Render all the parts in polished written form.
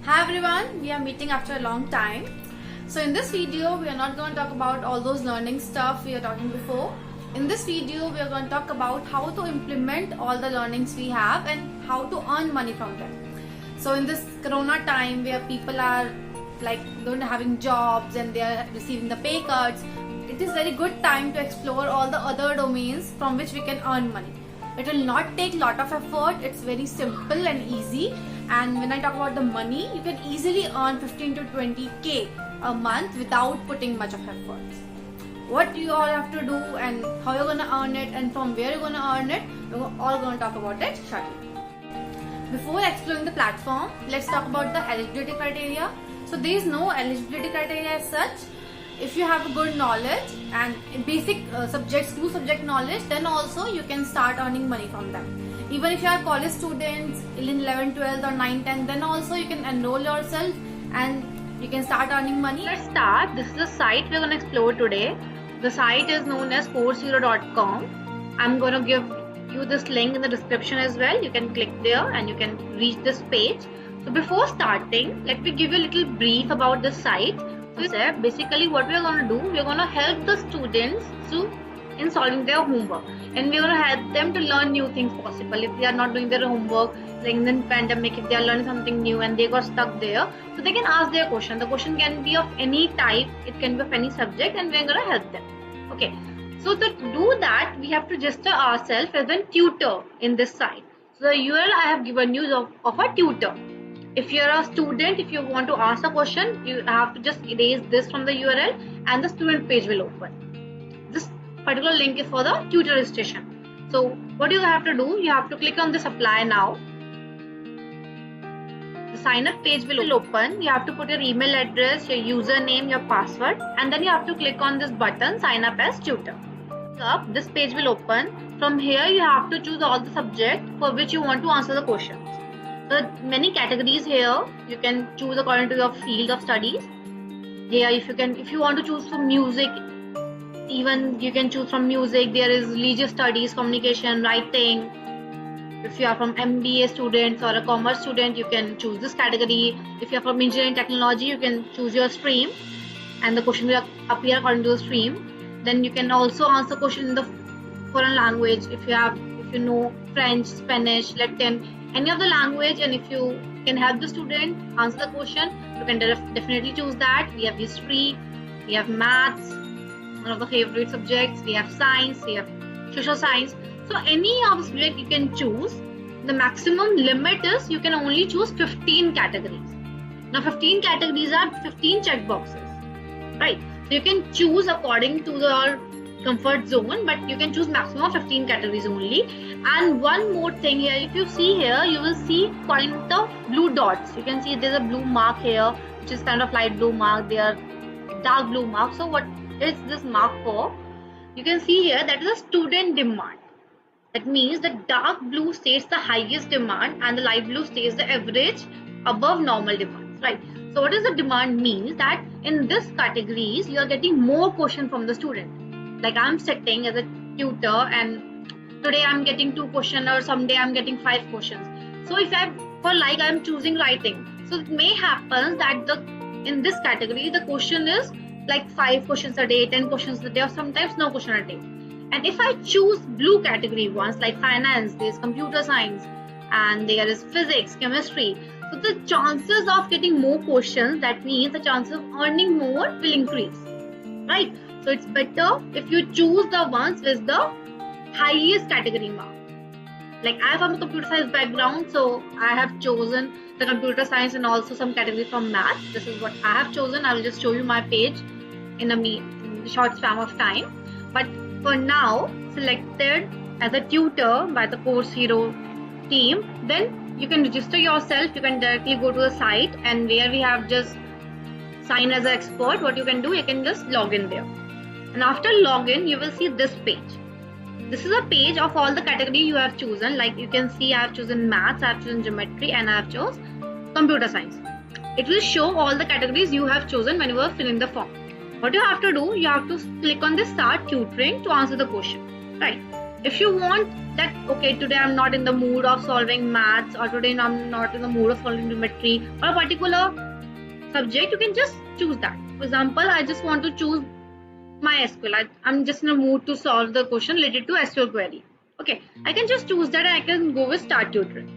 Hi everyone, we are meeting after a long time. So in this video, we are not going to talk about all those learning stuff we are talking before. In this video, we are going to talk about how to implement all the learnings we have and how to earn money from them. So in this corona time where people are like going to having jobs and they are receiving the pay cuts, it is very good time to explore all the other domains from which we can earn money. It will not take lot of effort, it's very simple and easy. And when I talk about the money, you can easily earn 15 to 20k a month without putting much of effort. What you all have to do and how you're gonna earn it and from where you're gonna earn it, we're all gonna talk about it shortly. Before exploring the platform, let's talk about the eligibility criteria. So there is no eligibility criteria as such. If you have a good knowledge and basic school subject knowledge, then also you can start earning money from them. Even if you are college students in 11th, 12th or 9th, 10th, then also you can enroll yourself and you can start earning money. Let's start. This is the site we're going to explore today. The site is known as CourseHero.com. I'm going to give you this link in the description as well. You can click there and you can reach this page. So before starting, let me give you a little brief about the site. So basically what we are going to do, we are going to help the students in solving their homework, and we are going to help them to learn new things possible. If they are not doing their homework, like in the pandemic, if they are learning something new and they got stuck there, so they can ask their question. The question can be of any type, it can be of any subject, and we are going to help them. Okay, so to do that, we have to register ourselves as a tutor in this site. So the URL I have given you of a tutor. If you are a student, if you want to ask a question, you have to just erase this from the URL and the student page will open. This particular link is for the tutor registration. So what you have to do, you have to click on this apply now. The sign up page will open. You have to put your email address, your username, your password, and then you have to click on this button, sign up as tutor. This page will open. From here you have to choose all the subject for which you want to answer the questions. There are many categories here. You can choose according to your field of studies. Here if you want to choose from music, even you can choose from music. There is leisure studies, communication, writing. If you are from MBA students or a commerce student, you can choose this category. If you are from engineering technology, you can choose your stream and the question will appear according to the stream. Then you can also answer question in the foreign language if you know French, Spanish, Latin, any of the language, and if you can help the student answer the question, you can definitely choose that. We have history, we have maths, one of the favorite subjects, we have science, we have social science. So any of the subject you can choose. The maximum limit is you can only choose 15 categories. Now 15 categories are 15 checkboxes, right? So you can choose according to your comfort zone, but you can choose maximum of 15 categories only. And one more thing here, if you see here, you will see according to the blue dots. You can see there's a blue mark here, which is kind of light blue mark. They are dark blue mark. So what is this mark for? You can see here that is a student demand. That means the dark blue states the highest demand and the light blue states the average above normal demands, right? So what does the demand means? That in this categories you are getting more question from the student. Like I'm sitting as a tutor and today I'm getting 2 questions or someday I'm getting 5 questions. So if I'm choosing writing, so it may happen that in this category the question is like 5 questions a day, 10 questions a day, or sometimes no question a day. And if I choose blue category ones like finance, there's computer science, and there is physics, chemistry. So the chances of getting more questions, that means the chances of earning more will increase, right? So it's better if you choose the ones with the highest category mark. Like I have a computer science background, so I have chosen the computer science and also some category from math. This is what I have chosen. I will just show you my page in a short span of time. But for now, selected as a tutor by the Course Hero team, then you can register yourself. You can directly go to the site, and where we have just sign as an expert, what you can do, you can just log in there. And after login, you will see this page. This is a page of all the category you have chosen. Like you can see, I have chosen maths, I have chosen geometry, and I have chosen computer science. It will show all the categories you have chosen when you are filling the form. What you have to do, you have to click on this start tutoring to answer the question, right? If you want that, okay, today I'm not in the mood of solving maths, or today I'm not in the mood of solving geometry or a particular subject, you can just choose that. For example, I just want to choose MySQL. I'm just in a mood to solve the question related to SQL query. Okay, I can just choose that and I can go with start tutoring.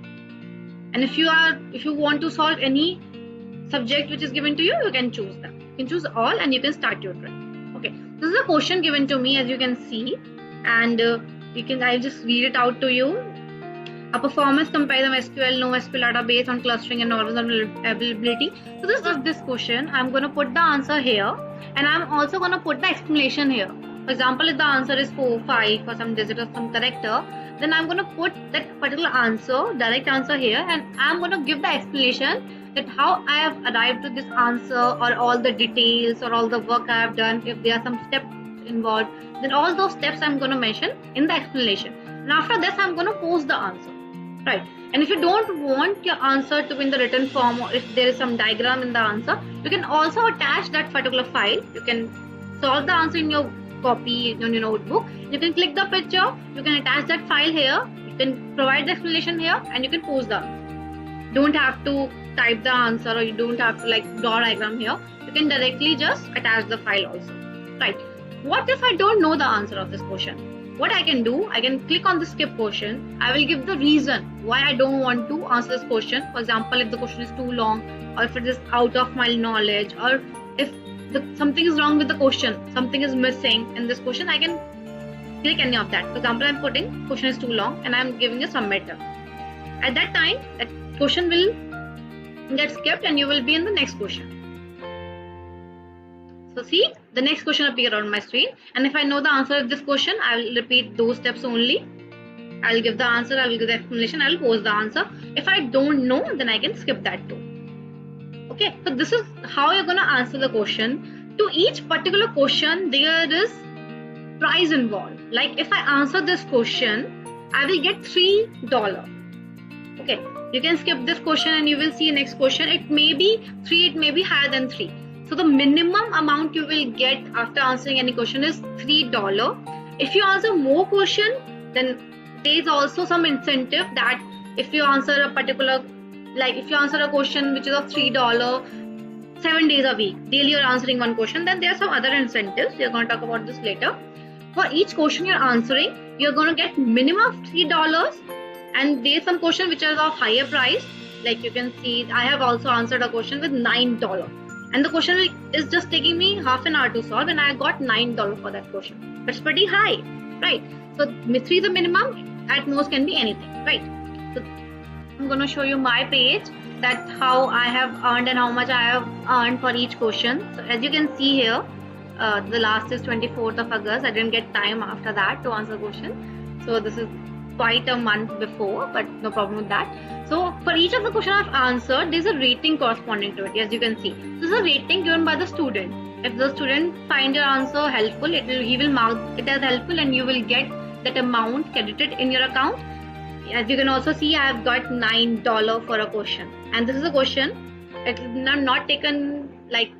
And if you want to solve any subject which is given to you, you can choose that. You can choose all and you can start tutoring. Okay, this is a question given to me, as you can see, and I'll just read it out to you. A performance comparison of SQL, NoSQL database on clustering and organism availability. So this question, I'm going to put the answer here, and I'm also going to put the explanation here. For example, if the answer is 4, 5 for some digit or some character, then I'm going to put that particular answer, direct answer here, and I'm going to give the explanation that how I have arrived to this answer, or all the details or all the work I have done. If there are some steps involved, then all those steps I'm going to mention in the explanation. And after this, I'm going to post the answer. Right, and if you don't want your answer to be in the written form, or if there is some diagram in the answer, you can also attach that particular file. You can solve the answer in your copy, in your notebook. You can click the picture, you can attach that file here, you can provide the explanation here, and you can post the answer. Don't have to type the answer, or you don't have to like draw a diagram here. You can directly just attach the file also. Right, what if I don't know the answer of this question? What I can do, I can click on the skip question. I will give the reason why I don't want to answer this question. For example, if the question is too long, or if it is out of my knowledge, or if something is wrong with the question, something is missing in this question, I can click any of that. For example, I'm putting question is too long and I'm giving a submitter. At that time, that question will get skipped and you will be in the next question. So see, the next question appear on my screen, and if I know the answer of this question, I will repeat those steps only. I will give the answer, I will give the explanation, I will post the answer. If I don't know, then I can skip that too. Okay, so this is how you're going to answer the question. To each particular question, there is prize involved. Like if I answer this question, I will get $3. Okay, you can skip this question and you will see next question. It may be 3, it may be higher than 3. So the minimum amount you will get after answering any question is $3. If you answer more question, then there is also some incentive that if you answer a particular, like if you answer a question which is of $3, 7 days a week, daily you're answering one question, then there are some other incentives. We are going to talk about this later. For each question you're answering, you're going to get minimum of $3, and there are some questions which are of higher price. Like you can see, I have also answered a question with $9. And the question is just taking me half an hour to solve, and I got $9 for that question. That's pretty high, right? So 3 is the minimum, at most can be anything, right? So I'm going to show you my page, that how I have earned and how much I have earned for each question. So as you can see here, the last is 24th of August. I didn't get time after that to answer question. So this is quite a month before, but no problem with that. So for each of the question I've answered, there's a rating corresponding to it, as you can see. This is a rating given by the student. If the student finds your answer helpful, he will mark it as helpful, and you will get that amount credited in your account. As you can also see, I have got $9 for a question, and this is a question. It is not taken like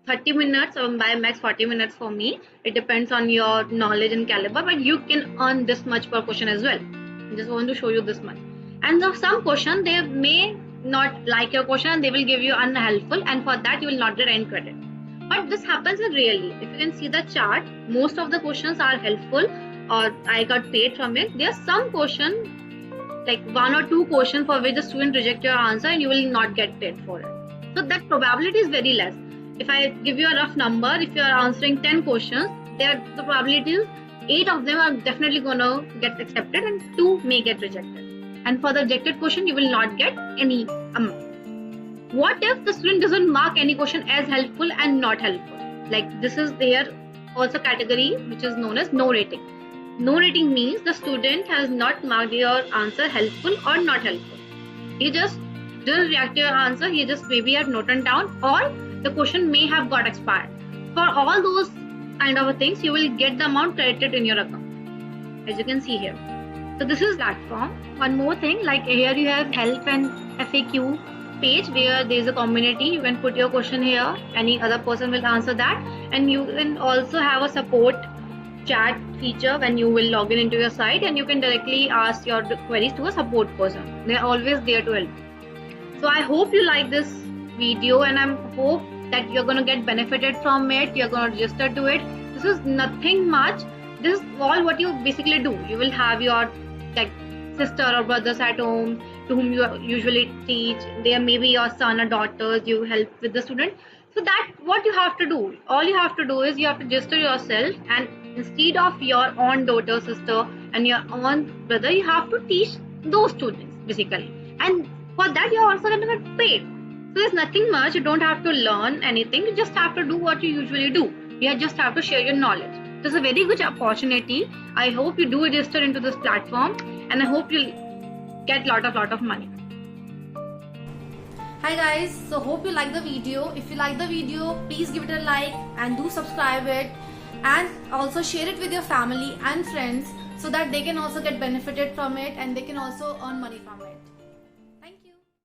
30 minutes or by max 40 minutes for me. It depends on your knowledge and caliber, but you can earn this much per question as well. I just want to show you this much. And some question, they may not like your question and they will give you unhelpful, and for that you will not get any credit. But this happens in really. If you can see the chart, most of the questions are helpful or I got paid from it. There are some questions, like 1 or 2 questions for which the student reject your answer and you will not get paid for it. So that probability is very less. If I give you a rough number, if you are answering 10 questions, the probability is 8 of them are definitely going to get accepted and 2 may get rejected. And for the rejected question, you will not get any amount. What if the student doesn't mark any question as helpful and not helpful? Like this is there also category which is known as no rating. No rating means the student has not marked your answer helpful or not helpful. He just didn't react to your answer, he just maybe had noted down, or the question may have got expired. For all those kind of things, you will get the amount credited in your account, as you can see here. So this is platform. One more thing, like here you have help and FAQ page where there is a community. You can put your question here, any other person will answer that, and you can also have a support chat feature when you will log in into your site, and you can directly ask your queries to a support person. They're always there to help. So I hope you like this video, and I hope that you're going to get benefited from it. You're going to register to it. This is nothing much. This is all what you basically do. You will have your like sister or brothers at home to whom you usually teach. There may be your son or daughters you help with the student. So that what you have to do. All you have to do is you have to register yourself, and instead of your own daughter, sister and your own brother, you have to teach those students basically. And for that you're also going to get paid. So there's nothing much. You don't have to learn anything. You just have to do what you usually do. You just have to share your knowledge. This is a very good opportunity. I hope you do register into this platform, and I hope you'll get lot of money. Hi guys, so hope you like the video. If you like the video, please give it a like and do subscribe it, and also share it with your family and friends so that they can also get benefited from it and they can also earn money from it.